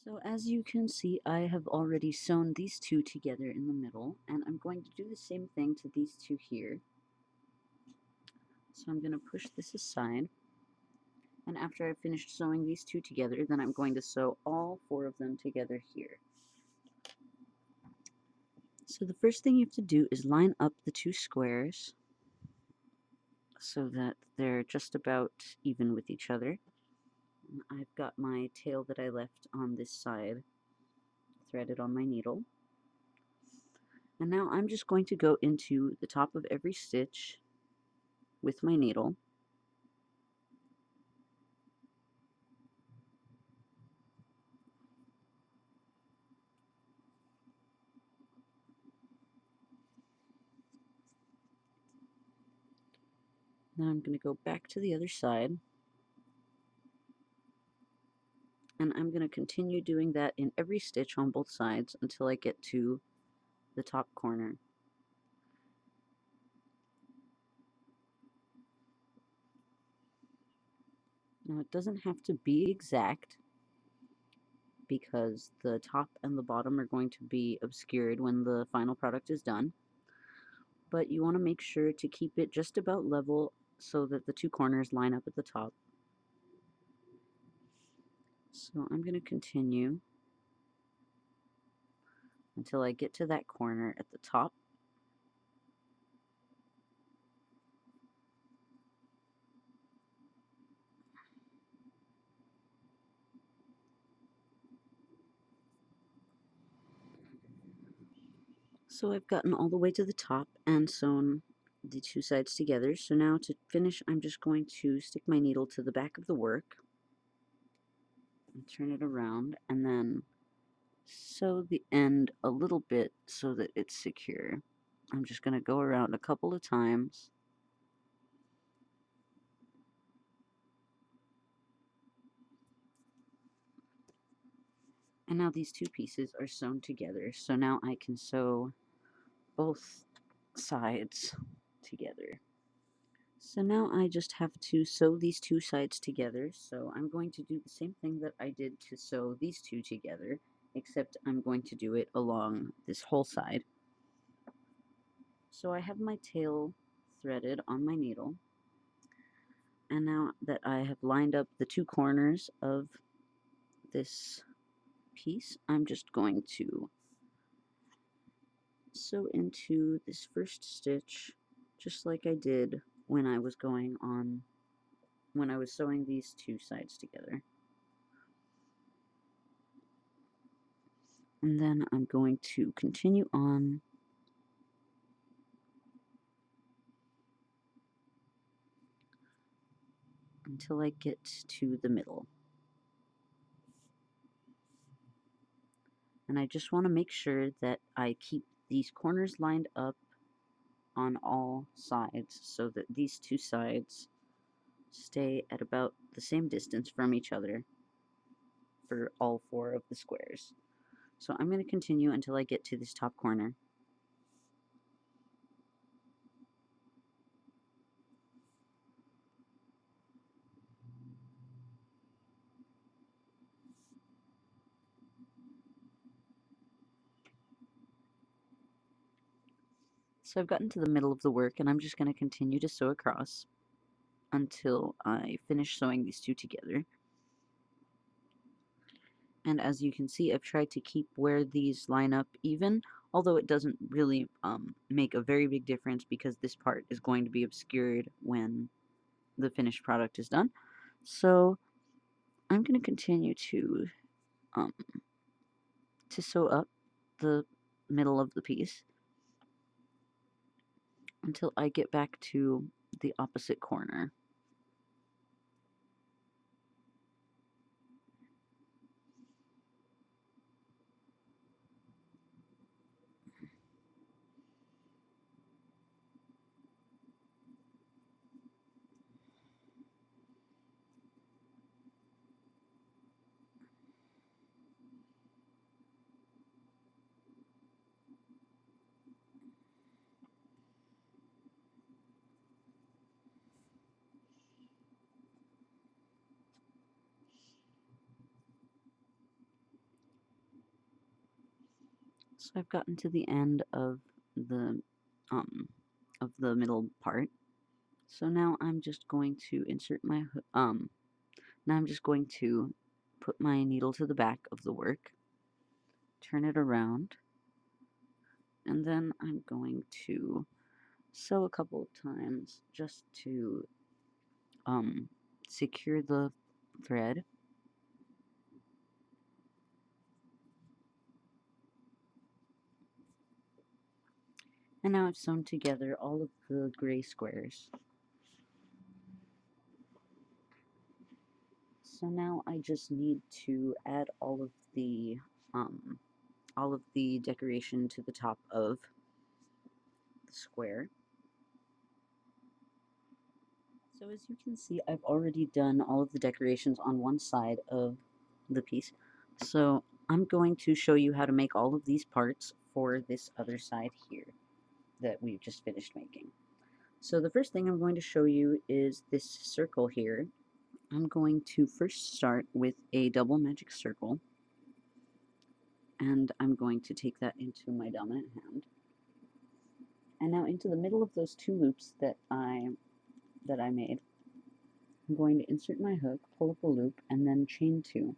So as you can see, I have already sewn these two together in the middle, and I'm going to do the same thing to these two here. So I'm going to push this aside, and after I've finished sewing these two together, then I'm going to sew all four of them together here. So the first thing you have to do is line up the two squares so that they're just about even with each other. And I've got my tail that I left on this side threaded on my needle. And now I'm just going to go into the top of every stitch with my needle. Now I'm going to go back to the other side, and I'm going to continue doing that in every stitch on both sides until I get to the top corner. Now it doesn't have to be exact because the top and the bottom are going to be obscured when the final product is done, but you want to make sure to keep it just about level so that the two corners line up at the top. So I'm going to continue until I get to that corner at the top. So I've gotten all the way to the top and sewn the two sides together. So now to finish, I'm just going to stick my needle to the back of the work and turn it around, and then sew the end a little bit so that it's secure. I'm just going to go around a couple of times. And now these two pieces are sewn together, so now I can sew both sides together. So now I just have to sew these two sides together, so I'm going to do the same thing that I did to sew these two together, except I'm going to do it along this whole side. So I have my tail threaded on my needle, and now that I have lined up the two corners of this piece, I'm just going to sew into this first stitch just like I did when I was sewing these two sides together. And then I'm going to continue on until I get to the middle. And I just want to make sure that I keep these corners lined up on all sides so that these two sides stay at about the same distance from each other for all four of the squares. So I'm going to continue until I get to this top corner. So I've gotten to the middle of the work, and I'm just going to continue to sew across until I finish sewing these two together. And as you can see, I've tried to keep where these line up even, although it doesn't really make a very big difference because this part is going to be obscured when the finished product is done. So I'm going to continue to sew up the middle of the piece until I get back to the opposite corner. So I've gotten to the end um, of the middle part. So now I'm just going to insert my now I'm just going to put my needle to the back of the work, turn it around, and then I'm going to sew a couple of times just to secure the thread. And now I've sewn together all of the gray squares. So now I just need to add all of the decoration to the top of the square. So as you can see, I've already done all of the decorations on one side of the piece. So I'm going to show you how to make all of these parts for this other side here that we've just finished making. So the first thing I'm going to show you is this circle here. I'm going to first start with a double magic circle, and I'm going to take that into my dominant hand. And now into the middle of those two loops that I made, I'm going to insert my hook, pull up a loop, and then chain 2.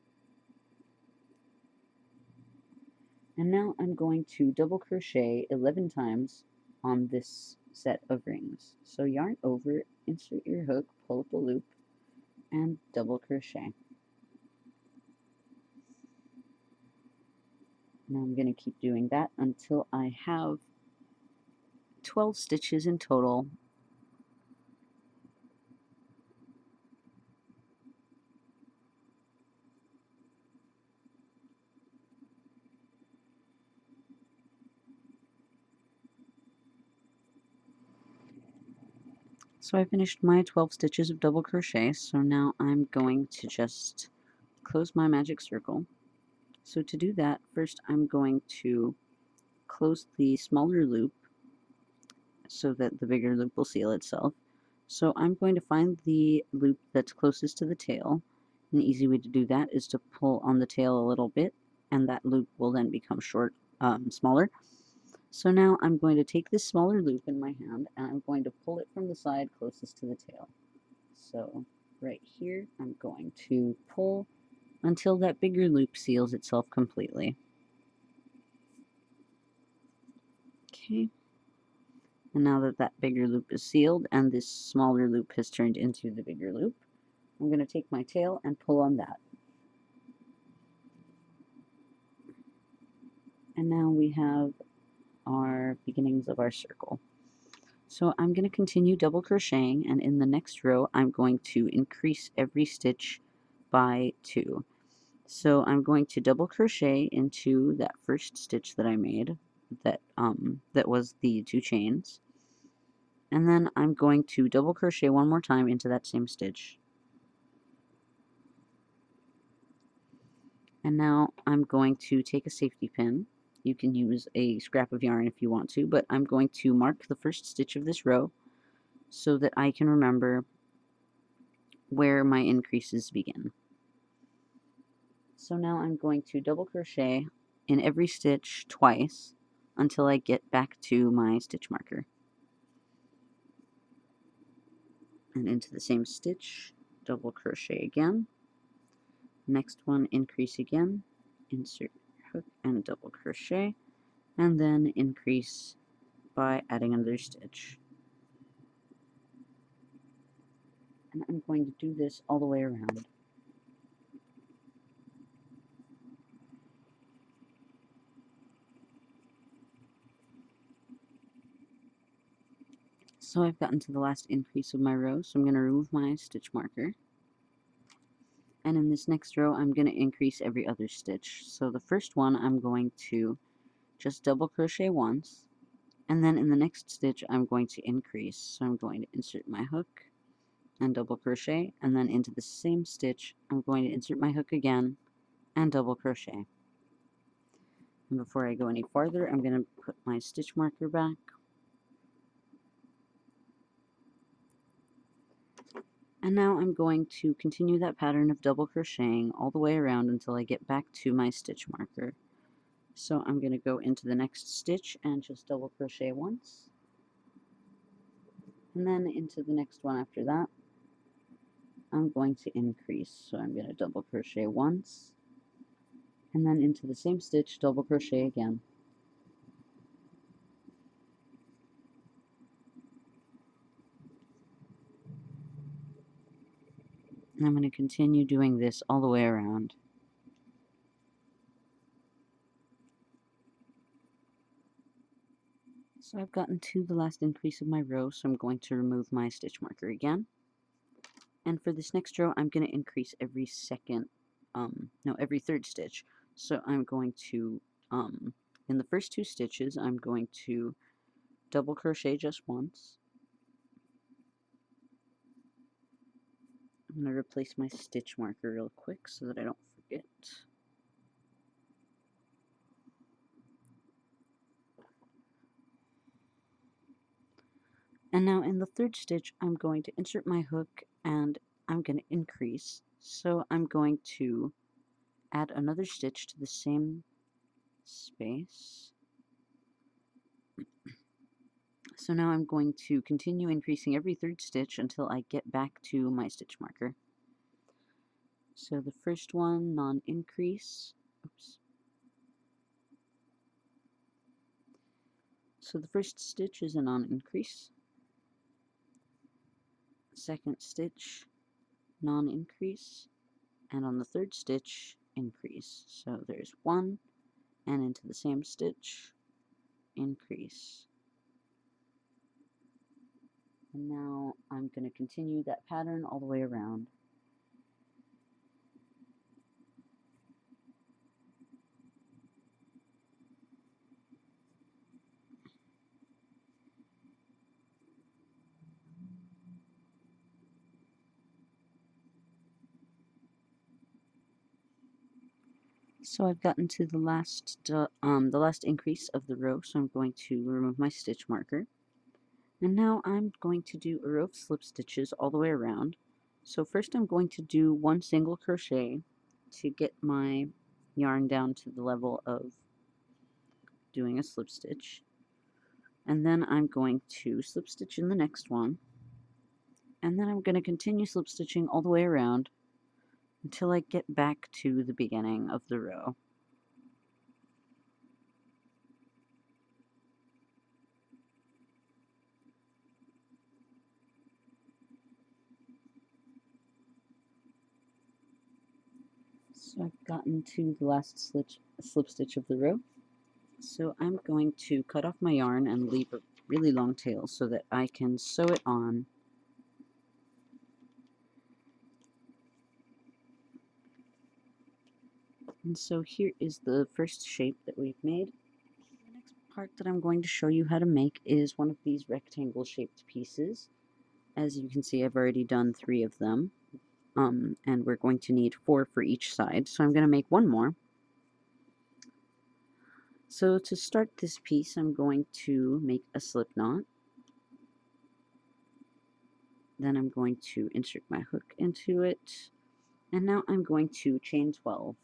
And now I'm going to double crochet 11 times on this set of rings. So yarn over, insert your hook, pull up a loop, and double crochet. Now I'm going to keep doing that until I have 12 stitches in total. So I finished my 12 stitches of double crochet, so now I'm going to just close my magic circle. So to do that, first I'm going to close the smaller loop so that the bigger loop will seal itself. So I'm going to find the loop that's closest to the tail. An easy way to do that is to pull on the tail a little bit, and that loop will then become smaller. So now I'm going to take this smaller loop in my hand, and I'm going to pull it from the side closest to the tail. So right here, I'm going to pull until that bigger loop seals itself completely. Okay. And now that that bigger loop is sealed and this smaller loop has turned into the bigger loop, I'm going to take my tail and pull on that. And now we have our beginnings of our circle. So I'm going to continue double crocheting, and in the next row I'm going to increase every stitch by 2. So I'm going to double crochet into that first stitch that I made that was the 2 chains. And then I'm going to double crochet one more time into that same stitch. And now I'm going to take a safety pin. You can use a scrap of yarn if you want to, but I'm going to mark the first stitch of this row so that I can remember where my increases begin. So now I'm going to double crochet in every stitch twice until I get back to my stitch marker. And into the same stitch, double crochet again. Next one, increase again, insert hook and double crochet, and then increase by adding another stitch. And I'm going to do this all the way around. So I've gotten to the last increase of my row, so I'm going to remove my stitch marker. And in this next row, I'm going to increase every other stitch. So the first one, I'm going to just double crochet once, and then in the next stitch, I'm going to increase. So I'm going to insert my hook and double crochet, and then into the same stitch, I'm going to insert my hook again and double crochet. And before I go any farther, I'm going to put my stitch marker back. And now I'm going to continue that pattern of double crocheting all the way around until I get back to my stitch marker. So I'm going to go into the next stitch and just double crochet once, and then into the next one after that I'm going to increase. So I'm going to double crochet once, and then into the same stitch double crochet again. And I'm going to continue doing this all the way around. So I've gotten to the last increase of my row, so I'm going to remove my stitch marker again. And for this next row, I'm going to increase every every third stitch. So I'm going to, in the first two stitches, I'm going to double crochet just once. I'm going to replace my stitch marker real quick so that I don't forget. And now in the third stitch, I'm going to insert my hook and I'm going to increase. So I'm going to add another stitch to the same space. So now I'm going to continue increasing every third stitch until I get back to my stitch marker. So the first one, non-increase. Oops. So the first stitch is a non-increase. Second stitch, non-increase. And on the third stitch, increase. So there's one, and into the same stitch, increase. And now I'm going to continue that pattern all the way around. So I've gotten to the last increase of the row, so I'm going to remove my stitch marker. And now I'm going to do a row of slip stitches all the way around. So first I'm going to do one single crochet to get my yarn down to the level of doing a slip stitch. And then I'm going to slip stitch in the next one. And then I'm going to continue slip stitching all the way around until I get back to the beginning of the row. So I've gotten to the last slip stitch of the row. So I'm going to cut off my yarn and leave a really long tail so that I can sew it on. And so here is the first shape that we've made. The next part that I'm going to show you how to make is one of these rectangle shaped pieces. As you can see, I've already done 3 of them, and we're going to need 4 for each side. So I'm going to make one more. So to start this piece, I'm going to make a slip knot. Then I'm going to insert my hook into it. And now I'm going to chain 12.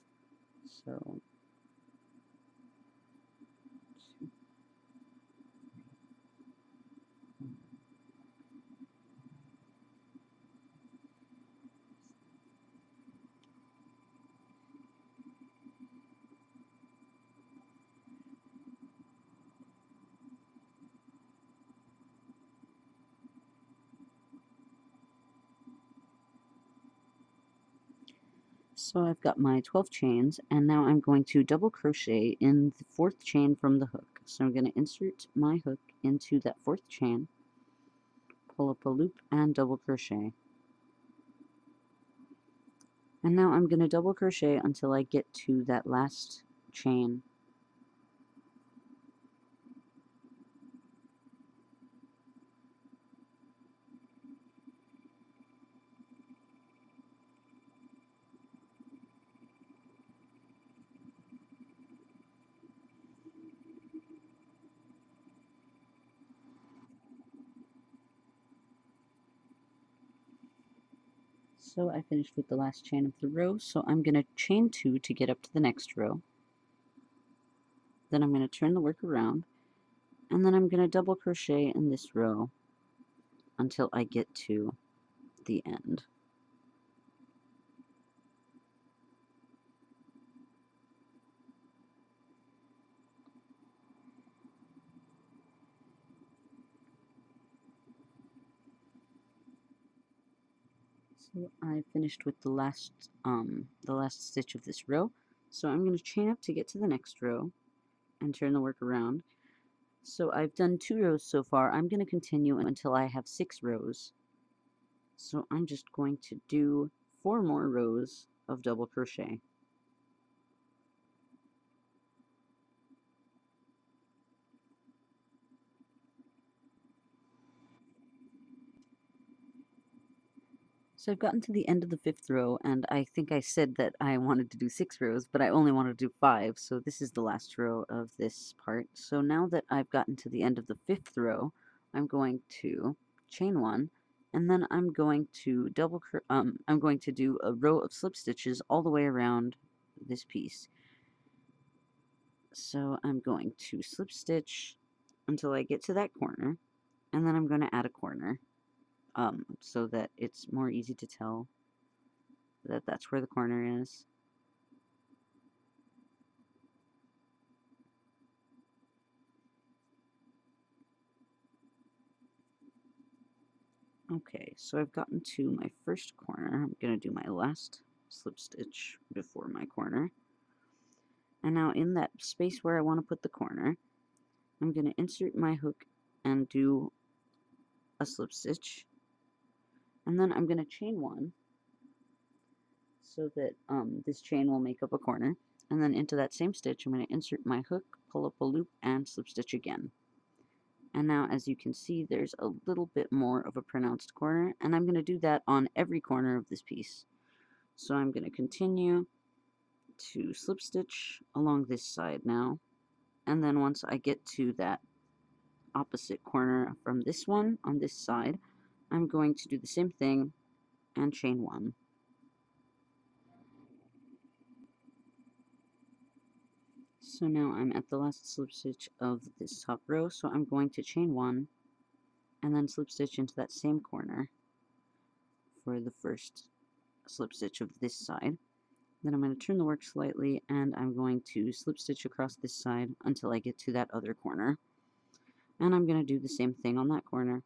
So I've got my 12 chains, and now I'm going to double crochet in the 4th chain from the hook. So I'm going to insert my hook into that 4th chain, pull up a loop, and double crochet. And now I'm going to double crochet until I get to that last chain. So I finished with the last chain of the row, so I'm going to chain 2 to get up to the next row. Then I'm going to turn the work around, and then I'm going to double crochet in this row until I get to the end. So I finished with the last stitch of this row. So I'm going to chain up to get to the next row and turn the work around. So I've done 2 rows so far. I'm going to continue until I have 6 rows. So I'm just going to do 4 more rows of double crochet. So I've gotten to the end of the 5th row, and I think I said that I wanted to do 6 rows, but I only wanted to do 5, so this is the last row of this part. So now that I've gotten to the end of the 5th row, I'm going to chain 1, and then I'm going to I'm going to do a row of slip stitches all the way around this piece. So I'm going to slip stitch until I get to that corner, and then I'm going to add a corner so that it's more easy to tell that that's where the corner is. Okay, so I've gotten to my first corner. I'm going to do my last slip stitch before my corner. And now in that space where I want to put the corner, I'm going to insert my hook and do a slip stitch. And then I'm going to chain 1 so that this chain will make up a corner. And then into that same stitch, I'm going to insert my hook, pull up a loop, and slip stitch again. And now, as you can see, there's a little bit more of a pronounced corner, and I'm going to do that on every corner of this piece. So I'm going to continue to slip stitch along this side now, and then once I get to that opposite corner from this one on this side, I'm going to do the same thing and chain 1. So now I'm at the last slip stitch of this top row, so I'm going to chain 1 and then slip stitch into that same corner for the first slip stitch of this side. Then I'm going to turn the work slightly, and I'm going to slip stitch across this side until I get to that other corner. And I'm going to do the same thing on that corner.